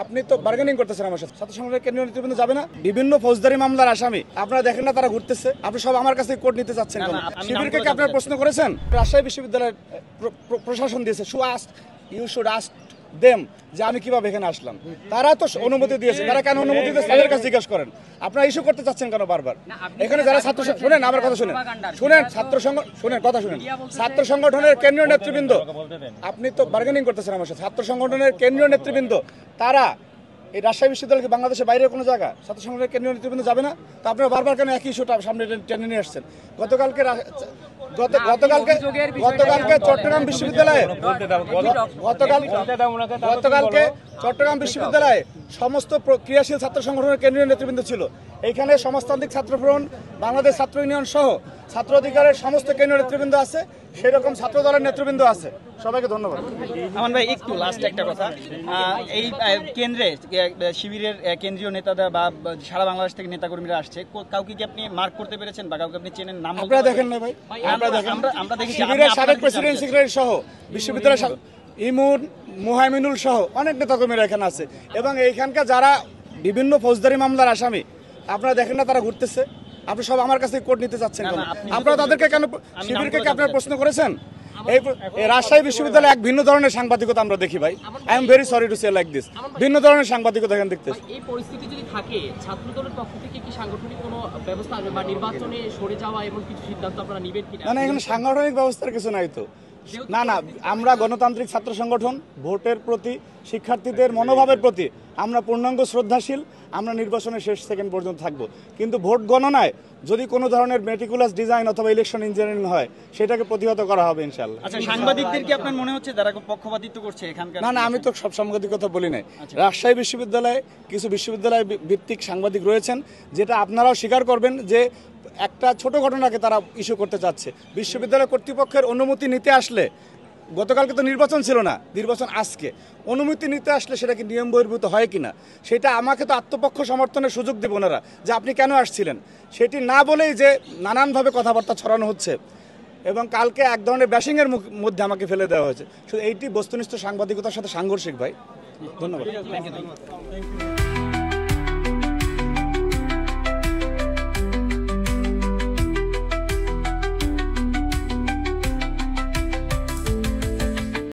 আপনি তো বার্গেনিং করতেছেন আমার সাথে। ছাত্র সংগঠনের কেন্দ্রীয় নেতৃবৃন্দ যাবে না? বিভিন্ন ফৌজদারি মামলার আসামি আপনারা দেখেন না, তারা ঘুরতেছে। আপনি সব আমার কাছে কোর্ট নিতে চাচ্ছেন কেন? শিবিরকে কি আপনারা প্রশ্ন করেছেন? রাজশাহী বিশ্ববিদ্যালয়ের প্রশাসন দিয়েছে, ইউ শুড আস্ক দেম যে আমি কিভাবে এখানে আসলাম। তারা তো অনুমতি দিয়েছে, তারা কেন অনুমতি দিয়েছে তাদের কাছে জিজ্ঞেস করেন। আপনারা ইস্যু করতে চাচ্ছেন কেন বারবার? এখানে যারা ছাত্র, শুনেন আমার কথা, শুনেন ছাত্র সংগঠনের কেন্দ্রীয় নেতৃবৃন্দ, আপনি তো বার্গেনিং করতেছেন আমার সাথে। ছাত্র সংগঠনের কেন্দ্রীয় নেতৃবৃন্দ তারা এই রাজশাহী বিশ্ববিদ্যালয় কি বাংলাদেশের বাইরে কোনো জায়গা? ছাত্র সংগঠনের কেন্দ্রীয় নেতৃবৃন্দ যাবে না? তো আপনারা বারবার কেন একই ইস্যুটা সামনে টেনে নিয়ে আসছেন? গতকালকে চট্টগ্রাম বিশ্ববিদ্যালয়ে চট্টগ্রাম বিশ্ববিদ্যালয়ে সমস্ত ক্রিয়াশীল ছাত্র সংগঠনের কেন্দ্রীয় নেতৃবৃন্দ ছিল। এইখানে সমাজতান্ত্রিক ছাত্র ফ্রন্ট, বাংলাদেশ ছাত্র ইউনিয়ন সহ ছাত্র অধিকারের সমস্ত কেন্দ্রীয় নেতৃবৃন্দ আছে, সেই রকম ছাত্র দলের নেতৃবৃন্দ আছে। সবাইকে ধন্যবাদ। আমান ভাই, একটু লাস্ট একটা কথা, এই কেন্দ্রে শিবিরের কেন্দ্রীয় নেতারা বা সারা বাংলাদেশ থেকে নেতাকর্মীরা আসছে, কাউকে কি আপনি মার্ক করতে পেরেছেন বা কাউকে আপনি চেনেন? নাম আপনারা দেখেন না ভাই? আমরা দেখি শিবিরের সাবেক প্রেসিডেন্ট সেক্রেটারি সহ বিশ্ববিদ্যালয় ইমুন, মুহাইমিনুল সহ অনেক নেতাকর্মীরা এখানে আছে, এবং এইখানকার যারা বিভিন্ন ফৌজদারি মামলার আসামি আপনারা দেখেন না, তারা ঘুরতেছে। আপনি সব আমার কাছে কোর্ট নিতে চাচ্ছেন কেন? আপনারা তাদেরকে কেন, শিবিরকে কি আপনারা প্রশ্ন করেছেন? এই রাজশাহী বিশ্ববিদ্যালয়ে এক ভিন্ন ধরনের সাংবাদিকতা আমরা দেখি ভাই। I am very sorry to say like this. ভিন্ন ধরনের সাংবাদিকতা এখানে দেখতেছি। এই পরিস্থিতি যদি থাকে, ছাত্রদলের পক্ষ থেকে কি সাংগঠনিক কোনো ব্যবস্থা আসবে বা নির্বাচনে সরে যাওয়া এমন কিছু সিদ্ধান্ত আপনারা নেবেন কিনা? না, এখানে সাংগঠনিক ব্যবস্থার কিছু নাই তো। না, আমরা গণতান্ত্রিক ছাত্র সংগঠন, ভোটের প্রতি, শিক্ষার্থীদের মনোভাবের প্রতি আমরা পূর্ণাঙ্গ শ্রদ্ধাশীল। আমরা নির্বাচনের শেষ সেকেন্ড পর্যন্ত থাকবো, কিন্তু ভোট গণনায় যদি কোনো ধরনের মেটিকুলাস ডিজাইন অথবা ইলেকশন ইঞ্জিনিয়ারিং হয় সেটাকে প্রতিহত করা হবে ইনশাআল্লাহ। আচ্ছা, সাংবাদিকদের কি আপনার মনে হচ্ছে তারা পক্ষপাতিত্ব করছে এখানকার? না, আমি তো সব সাংবাদিকতা বলি নাই। রাজশাহী বিশ্ববিদ্যালয়ে কিছু বিশ্ববিদ্যালয় ভিত্তিক সাংবাদিক রয়েছেন, যেটা আপনারাও স্বীকার করবেন যে একটা ছোট ঘটনাকে তারা ইস্যু করতে চাচ্ছে। বিশ্ববিদ্যালয় কর্তৃপক্ষের অনুমতি নিতে আসলে, গতকালকে তো নির্বাচন ছিল না, নির্বাচন আজকে, অনুমতি নিতে আসলে সেটা কি নিয়ম বহির্ভূত হয় কিনা, সেটা আমাকে তো আত্মপক্ষ সমর্থনের সুযোগ দেব ওনারা যে আপনি কেন আসছিলেন, সেটি না বলেই যে নানানভাবে কথাবার্তা ছড়ানো হচ্ছে, এবং কালকে এক ধরনের ব্যাশিংয়ের মধ্যে আমাকে ফেলে দেওয়া হয়েছে। শুধু এইটি বস্তুনিষ্ঠ সাংবাদিকতার সাথে সাংঘর্ষিক ভাই। ধন্যবাদ।